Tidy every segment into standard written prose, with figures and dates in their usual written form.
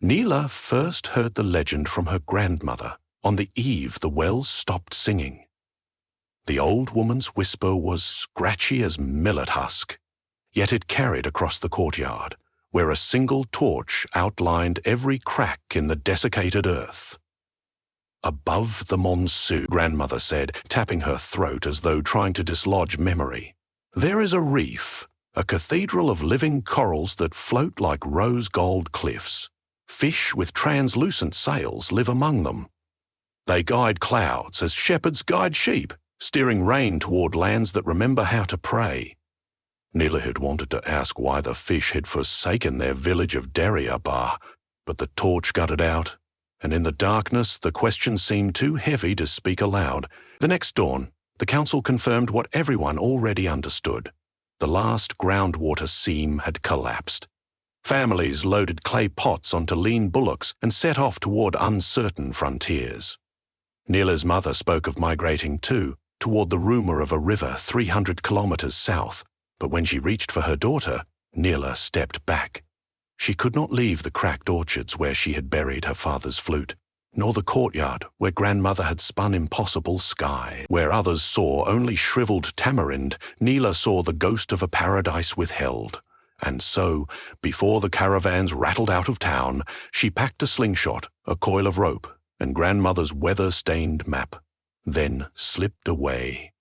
Neela first heard the legend from her grandmother on the eve the wells stopped singing. The old woman's whisper was scratchy as millet husk, yet it carried across the courtyard, where a single torch outlined every crack in the desiccated earth. "Above the Monsoon," grandmother said, tapping her throat as though trying to dislodge memory, "there is a reef, a cathedral of living corals that float like rose-gold cliffs. Fish with translucent sails live among them. They guide clouds as shepherds guide sheep, steering rain toward lands that remember how to pray." Neela had wanted to ask why the fish had forsaken their village of Dariabar, but the torch gutted out, and in the darkness the question seemed too heavy to speak aloud. The next dawn, the council confirmed what everyone already understood. The last groundwater seam had collapsed. Families loaded clay pots onto lean bullocks and set off toward uncertain frontiers. Neela's mother spoke of migrating too, toward the rumor of a river 300 kilometers south, but when she reached for her daughter, Neela stepped back. She could not leave the cracked orchards where she had buried her father's flute, nor the courtyard where grandmother had spun impossible sky. Where others saw only shriveled tamarind, Neela saw the ghost of a paradise withheld. And so, before the caravans rattled out of town, she packed a slingshot, a coil of rope, and grandmother's weather-stained map, then slipped away.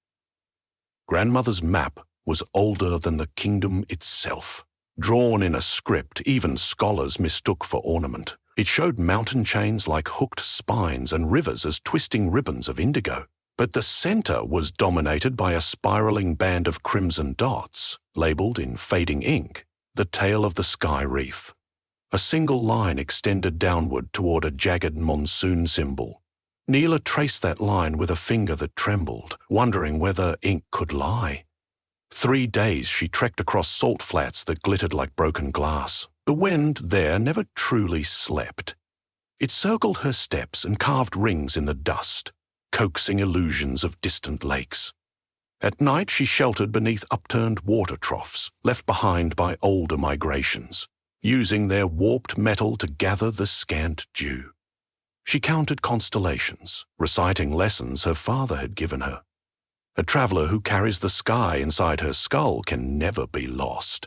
Grandmother's map was older than the kingdom itself. Drawn in a script even scholars mistook for ornament. It showed mountain chains like hooked spines and rivers as twisting ribbons of indigo. But the center was dominated by a spiraling band of crimson dots, labeled in fading ink, the tail of the sky reef. A single line extended downward toward a jagged monsoon symbol. Neela traced that line with a finger that trembled, wondering whether ink could lie. 3 days she trekked across salt flats that glittered like broken glass. The wind there never truly slept. It circled her steps and carved rings in the dust, coaxing illusions of distant lakes. At night she sheltered beneath upturned water troughs, left behind by older migrations, using their warped metal to gather the scant dew. She counted constellations, reciting lessons her father had given her. A traveler who carries the sky inside her skull can never be lost.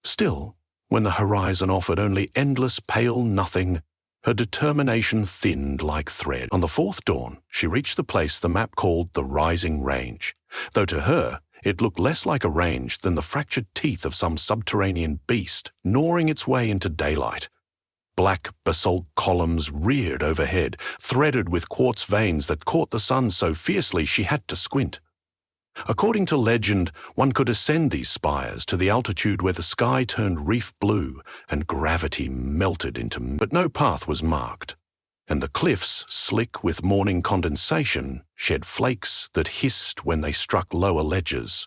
Still, when the horizon offered only endless pale nothing, her determination thinned like thread. On the 4th dawn, she reached the place the map called the Rising Range, though to her it looked less like a range than the fractured teeth of some subterranean beast gnawing its way into daylight. Black basalt columns reared overhead, threaded with quartz veins that caught the sun so fiercely she had to squint. According to legend, one could ascend these spires to the altitude where the sky turned reef blue and gravity melted into, but no path was marked, and the cliffs, slick with morning condensation, shed flakes that hissed when they struck lower ledges.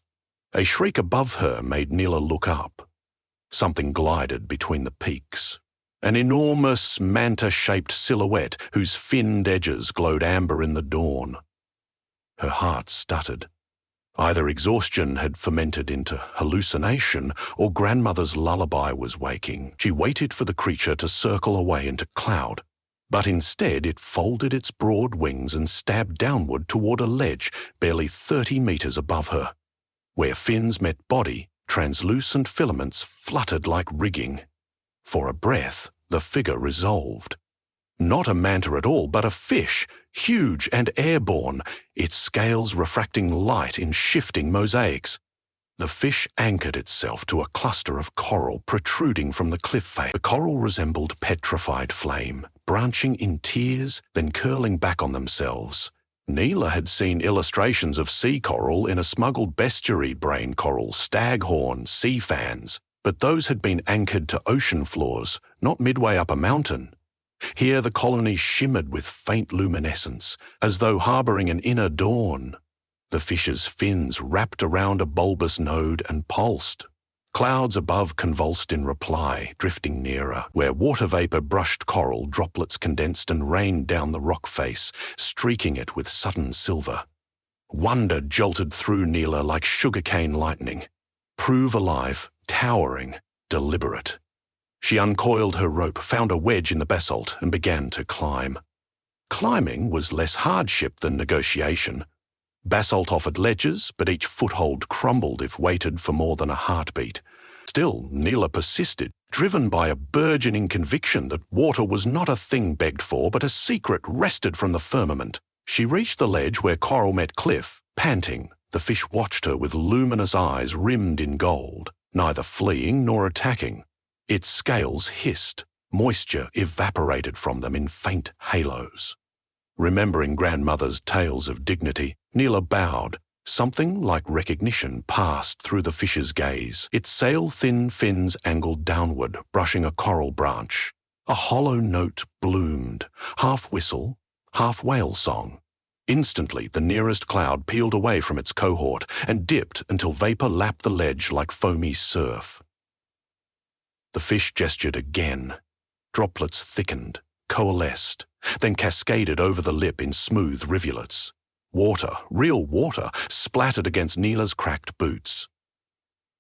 A shriek above her made Neela look up. Something glided between the peaks. An enormous manta-shaped silhouette whose finned edges glowed amber in the dawn. Her heart stuttered. Either exhaustion had fermented into hallucination, or grandmother's lullaby was waking. She waited for the creature to circle away into cloud, but instead it folded its broad wings and stabbed downward toward a ledge barely 30 meters above her. Where fins met body, translucent filaments fluttered like rigging. For a breath, the figure resolved. Not a manta at all, but a fish, huge and airborne, its scales refracting light in shifting mosaics. The fish anchored itself to a cluster of coral protruding from the cliff face. The coral resembled petrified flame, branching in tiers, then curling back on themselves. Neela had seen illustrations of sea coral in a smuggled bestiary brain coral, staghorn, sea fans, but those had been anchored to ocean floors, not midway up a mountain. Here the colony shimmered with faint luminescence, as though harboring an inner dawn. The fish's fins wrapped around a bulbous node and pulsed. Clouds above convulsed in reply, drifting nearer, where water vapor brushed coral, droplets condensed and rained down the rock face, streaking it with sudden silver. Wonder jolted through Neela like sugarcane lightning. Prove alive, towering, deliberate. She uncoiled her rope, found a wedge in the basalt, and began to climb. Climbing was less hardship than negotiation. Basalt offered ledges, but each foothold crumbled if weighted for more than a heartbeat. Still, Neela persisted, driven by a burgeoning conviction that water was not a thing begged for, but a secret wrested from the firmament. She reached the ledge where coral met cliff, panting. The fish watched her with luminous eyes rimmed in gold, neither fleeing nor attacking. Its scales hissed. Moisture evaporated from them in faint halos. Remembering grandmother's tales of dignity, Neela bowed. Something like recognition passed through the fish's gaze. Its sail-thin fins angled downward, brushing a coral branch. A hollow note bloomed, half whistle, half whale song. Instantly, the nearest cloud peeled away from its cohort and dipped until vapor lapped the ledge like foamy surf. The fish gestured again. Droplets thickened, coalesced, then cascaded over the lip in smooth rivulets. Water, real water, splattered against Neela's cracked boots.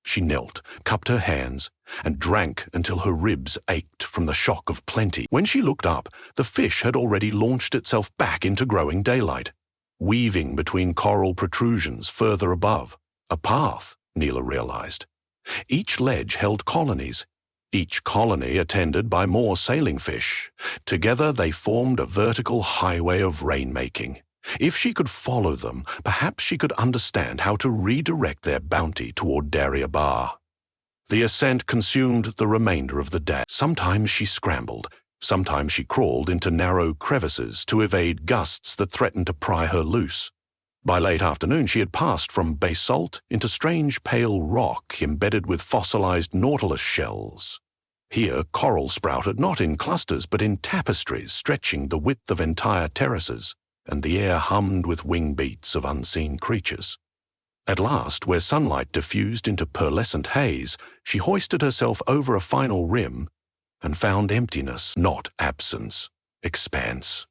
She knelt, cupped her hands, and drank until her ribs ached from the shock of plenty. When she looked up, the fish had already launched itself back into growing daylight, weaving between coral protrusions further above. A path, Neela realized. Each ledge held colonies, each colony attended by more sailing fish. Together they formed a vertical highway of rainmaking. If she could follow them, perhaps she could understand how to redirect their bounty toward Darya Bar. The ascent consumed the remainder of the day. Sometimes she scrambled, sometimes she crawled into narrow crevices to evade gusts that threatened to pry her loose. By late afternoon she had passed from basalt into strange pale rock embedded with fossilized nautilus shells. Here coral sprouted not in clusters but in tapestries stretching the width of entire terraces, and the air hummed with wing beats of unseen creatures. At last, where sunlight diffused into pearlescent haze, she hoisted herself over a final rim and found emptiness, not absence, expanse.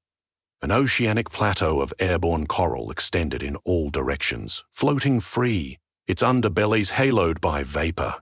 An oceanic plateau of airborne coral extended in all directions, floating free, its underbellies haloed by vapor.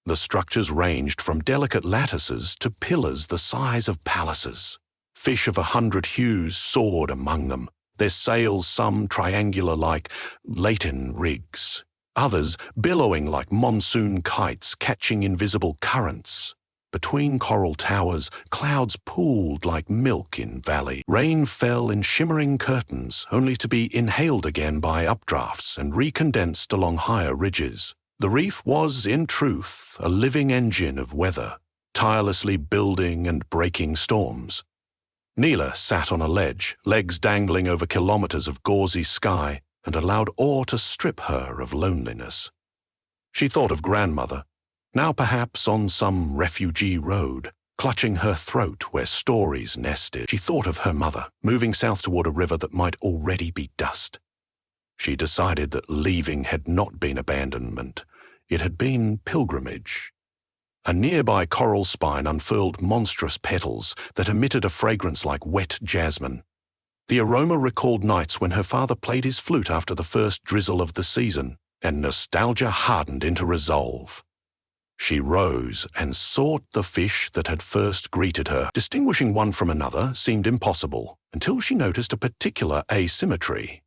The structures ranged from delicate lattices to pillars the size of palaces. Fish of 100 hues soared among them, their sails some triangular like lateen rigs, others billowing like monsoon kites catching invisible currents. Between coral towers, clouds pooled like milk in valley. Rain fell in shimmering curtains, only to be inhaled again by updrafts and recondensed along higher ridges. The reef was, in truth, a living engine of weather, tirelessly building and breaking storms. Neela sat on a ledge, legs dangling over kilometers of gauzy sky, and allowed awe to strip her of loneliness. She thought of grandmother, now perhaps on some refugee road, clutching her throat where stories nested. She thought of her mother, moving south toward a river that might already be dust. She decided that leaving had not been abandonment. It had been pilgrimage. A nearby coral spine unfurled monstrous petals that emitted a fragrance like wet jasmine. The aroma recalled nights when her father played his flute after the first drizzle of the season, and nostalgia hardened into resolve. She rose and sought the fish that had first greeted her. Distinguishing one from another seemed impossible until she noticed a particular asymmetry.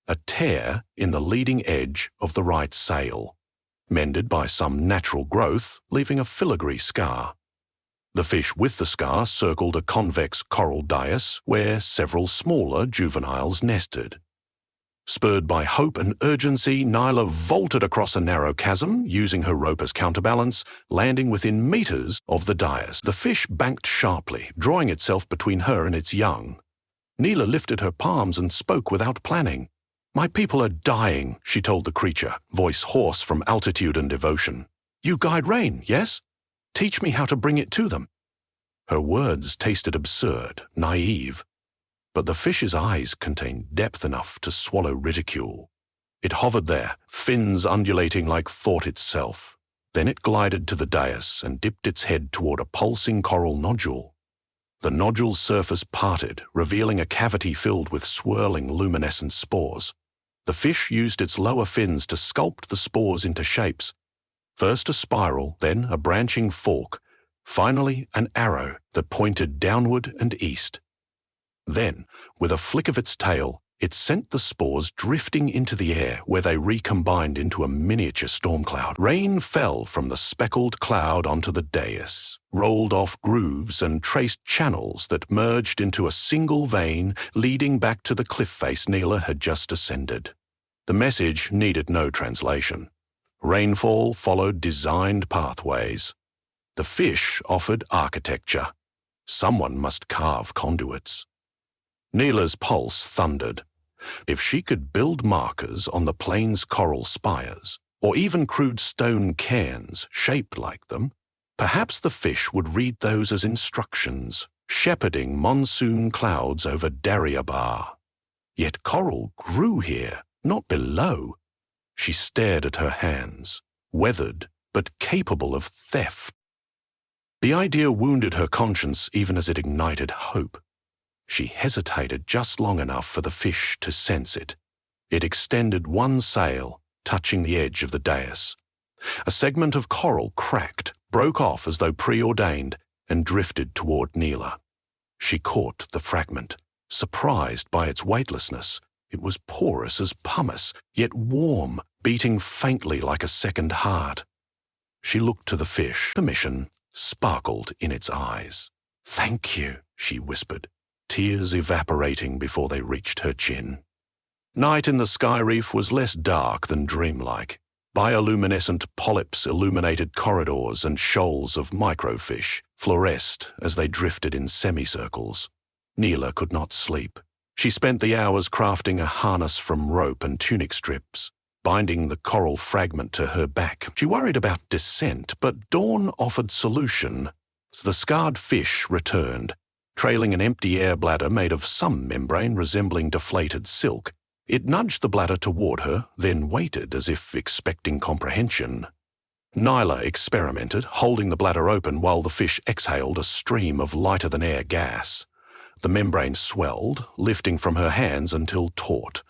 A tear in the leading edge of the right sail, mended by some natural growth, leaving a filigree scar. The fish with the scar circled a convex coral dais where several smaller juveniles nested. Spurred by hope and urgency, Neela vaulted across a narrow chasm, using her rope as counterbalance, landing within meters of the dais. The fish banked sharply, drawing itself between her and its young. Neela lifted her palms and spoke without planning. "My people are dying," she told the creature, voice hoarse from altitude and devotion. "You guide rain, yes? Teach me how to bring it to them." Her words tasted absurd, naive, but the fish's eyes contained depth enough to swallow ridicule. It hovered there, fins undulating like thought itself. Then it glided to the dais and dipped its head toward a pulsing coral nodule. The nodule's surface parted, revealing a cavity filled with swirling luminescent spores. The fish used its lower fins to sculpt the spores into shapes. First a spiral, then a branching fork, finally an arrow that pointed downward and east. Then, with a flick of its tail, it sent the spores drifting into the air where they recombined into a miniature storm cloud. Rain fell from the speckled cloud onto the dais, rolled off grooves and traced channels that merged into a single vein leading back to the cliff face Neela had just ascended. The message needed no translation. Rainfall followed designed pathways. The fish offered architecture. Someone must carve conduits. Neela's pulse thundered. If she could build markers on the plain's coral spires, or even crude stone cairns shaped like them, perhaps the fish would read those as instructions, shepherding monsoon clouds over Daryabar. Yet coral grew here, not below. She stared at her hands, weathered but capable of theft. The idea wounded her conscience even as it ignited hope. She hesitated just long enough for the fish to sense it. It extended one sail, touching the edge of the dais. A segment of coral cracked, broke off as though preordained, and drifted toward Neela. She caught the fragment, surprised by its weightlessness. It was porous as pumice, yet warm, beating faintly like a second heart. She looked to the fish. Permission sparkled in its eyes. "Thank you," she whispered, tears evaporating before they reached her chin. Night in the sky reef was less dark than dreamlike. Bioluminescent polyps illuminated corridors and shoals of microfish fluoresced as they drifted in semicircles. Neela could not sleep. She spent the hours crafting a harness from rope and tunic strips, binding the coral fragment to her back. She worried about descent, but dawn offered solution. The scarred fish returned, trailing an empty air bladder made of some membrane resembling deflated silk. It nudged the bladder toward her, then waited as if expecting comprehension. Nyla experimented, holding the bladder open while the fish exhaled a stream of lighter-than-air gas. The membrane swelled, lifting from her hands until taut.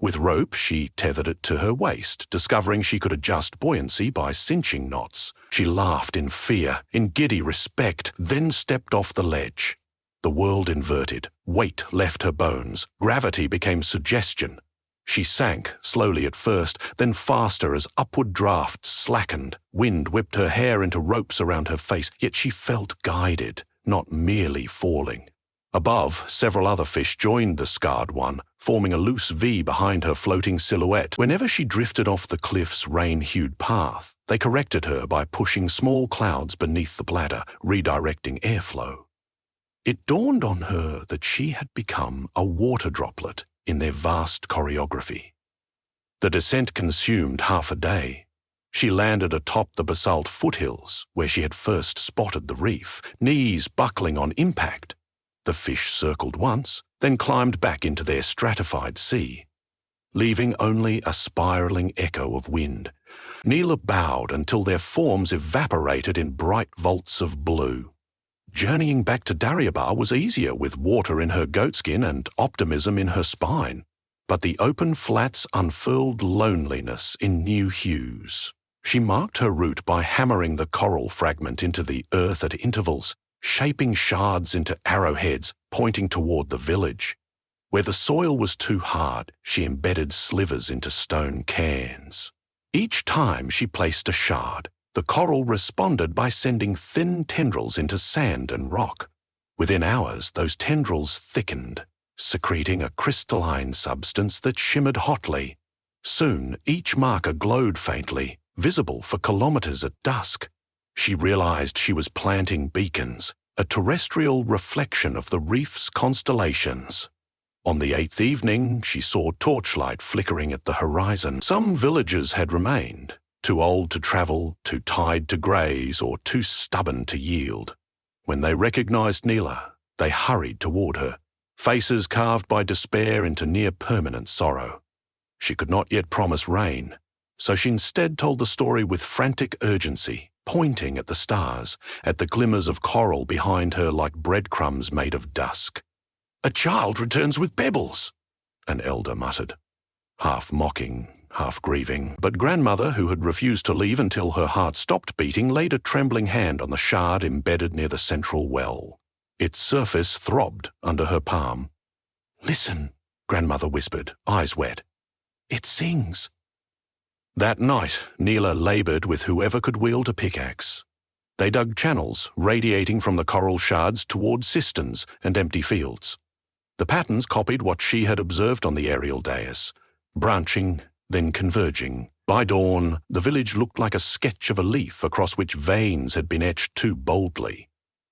With rope, she tethered it to her waist, discovering she could adjust buoyancy by cinching knots. She laughed in fear, in giddy respect, then stepped off the ledge. The world inverted. Weight left her bones. Gravity became suggestion. She sank, slowly at first, then faster as upward drafts slackened. Wind whipped her hair into ropes around her face, yet she felt guided, not merely falling. Above, several other fish joined the scarred one, forming a loose V behind her floating silhouette. Whenever she drifted off the cliff's rain-hued path, they corrected her by pushing small clouds beneath the bladder, redirecting airflow. It dawned on her that she had become a water droplet in their vast choreography. The descent consumed half a day. She landed atop the basalt foothills where she had first spotted the reef, knees buckling on impact. The fish circled once, then climbed back into their stratified sea, leaving only a spiraling echo of wind. Neela bowed until their forms evaporated in bright vaults of blue. Journeying back to Daryabar was easier with water in her goatskin and optimism in her spine, but the open flats unfurled loneliness in new hues. She marked her route by hammering the coral fragment into the earth at intervals, shaping shards into arrowheads pointing toward the village. Where the soil was too hard, she embedded slivers into stone cairns. Each time she placed a shard, the coral responded by sending thin tendrils into sand and rock. Within hours, those tendrils thickened, secreting a crystalline substance that shimmered hotly. Soon, each marker glowed faintly, visible for kilometers at dusk. She realized she was planting beacons, a terrestrial reflection of the reef's constellations. On the 8th evening, she saw torchlight flickering at the horizon. Some villagers had remained, too old to travel, too tired to graze, or too stubborn to yield. When they recognized Neela, they hurried toward her, faces carved by despair into near-permanent sorrow. She could not yet promise rain, so she instead told the story with frantic urgency, pointing at the stars, at the glimmers of coral behind her like breadcrumbs made of dusk. "A child returns with pebbles," an elder muttered, half mocking, half grieving, but Grandmother, who had refused to leave until her heart stopped beating, laid a trembling hand on the shard embedded near the central well. Its surface throbbed under her palm. "Listen," Grandmother whispered, eyes wet. "It sings." That night, Neela laboured with whoever could wield a pickaxe. They dug channels, radiating from the coral shards towards cisterns and empty fields. The patterns copied what she had observed on the aerial dais, branching, then converging. By dawn, the village looked like a sketch of a leaf across which veins had been etched too boldly.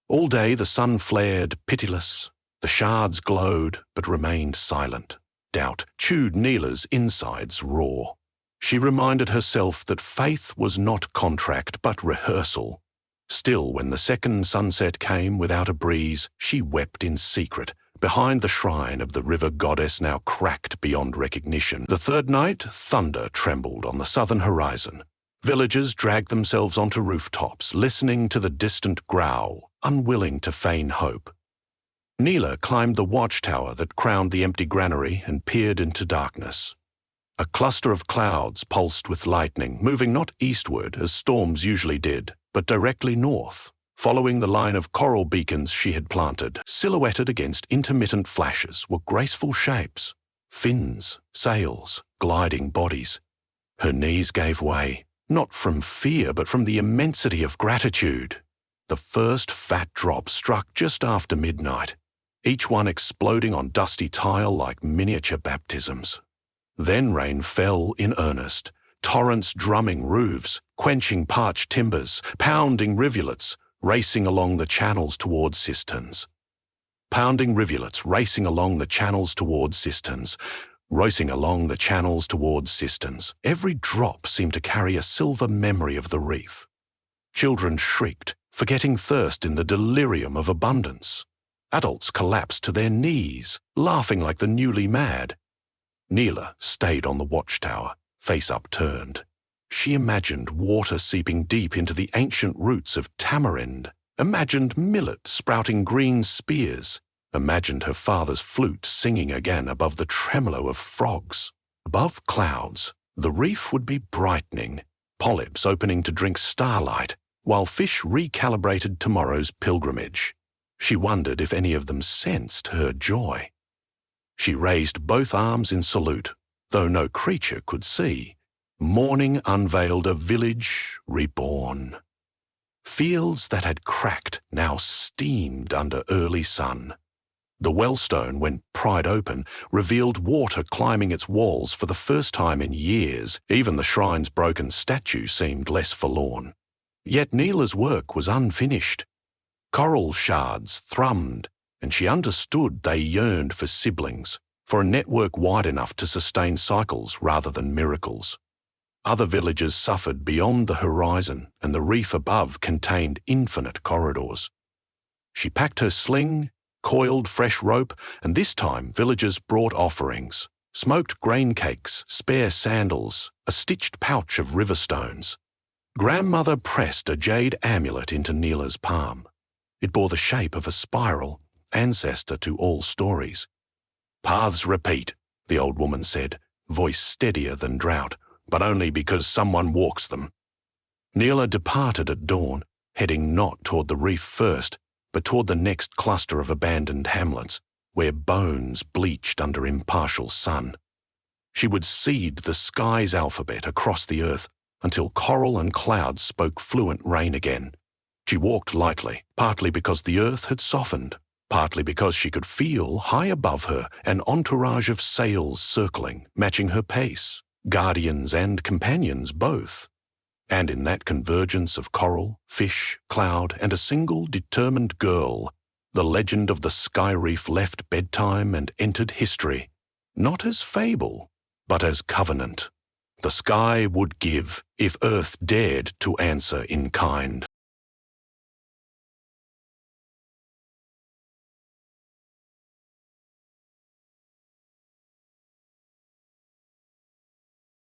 All day the sun flared, pitiless. The shards glowed, but remained silent. Doubt chewed Neela's insides raw. She reminded herself that faith was not contract, but rehearsal. Still, when the second sunset came without a breeze, she wept in secret, behind the shrine of the river goddess now cracked beyond recognition. The third night, thunder trembled on the southern horizon. Villagers dragged themselves onto rooftops, listening to the distant growl, unwilling to feign hope. Neela climbed the watchtower that crowned the empty granary and peered into darkness. A cluster of clouds pulsed with lightning, moving not eastward as storms usually did, but directly north, following the line of coral beacons she had planted. Silhouetted against intermittent flashes were graceful shapes, fins, sails, gliding bodies. Her knees gave way, not from fear but from the immensity of gratitude. The first fat drop struck just after midnight, each one exploding on dusty tile like miniature baptisms. Then rain fell in earnest, torrents drumming roofs, quenching parched timbers, pounding rivulets, racing along the channels towards cisterns. Pounding rivulets racing along the channels towards cisterns, racing along the channels towards cisterns. Every drop seemed to carry a silver memory of the reef. Children shrieked, forgetting thirst in the delirium of abundance. Adults collapsed to their knees, laughing like the newly mad. Neela stayed on the watchtower, face upturned. She imagined water seeping deep into the ancient roots of tamarind, imagined millet sprouting green spears, imagined her father's flute singing again above the tremolo of frogs. Above clouds, the reef would be brightening, polyps opening to drink starlight, while fish recalibrated tomorrow's pilgrimage. She wondered if any of them sensed her joy. She raised both arms in salute, though no creature could see. Morning unveiled a village reborn. Fields that had cracked now steamed under early sun. The wellstone, when pried open, revealed water climbing its walls for the first time in years. Even the shrine's broken statue seemed less forlorn. Yet Neela's work was unfinished. Coral shards thrummed, and she understood they yearned for siblings, for a network wide enough to sustain cycles rather than miracles. Other villages suffered beyond the horizon, and the reef above contained infinite corridors. She packed her sling, coiled fresh rope, and this time villagers brought offerings: smoked grain cakes, spare sandals, a stitched pouch of river stones. Grandmother pressed a jade amulet into Neela's palm. It bore the shape of a spiral, ancestor to all stories. "Paths repeat," the old woman said, voice steadier than drought, "but only because someone walks them." Neela departed at dawn, heading not toward the reef first, but toward the next cluster of abandoned hamlets, where bones bleached under impartial sun. She would seed the sky's alphabet across the earth until coral and clouds spoke fluent rain again. She walked lightly, partly because the earth had softened, partly because she could feel, high above her, an entourage of sails circling, matching her pace, guardians and companions both. And in that convergence of coral, fish, cloud, and a single determined girl, the legend of the sky reef left bedtime and entered history, not as fable, but as covenant. The sky would give if earth dared to answer in kind.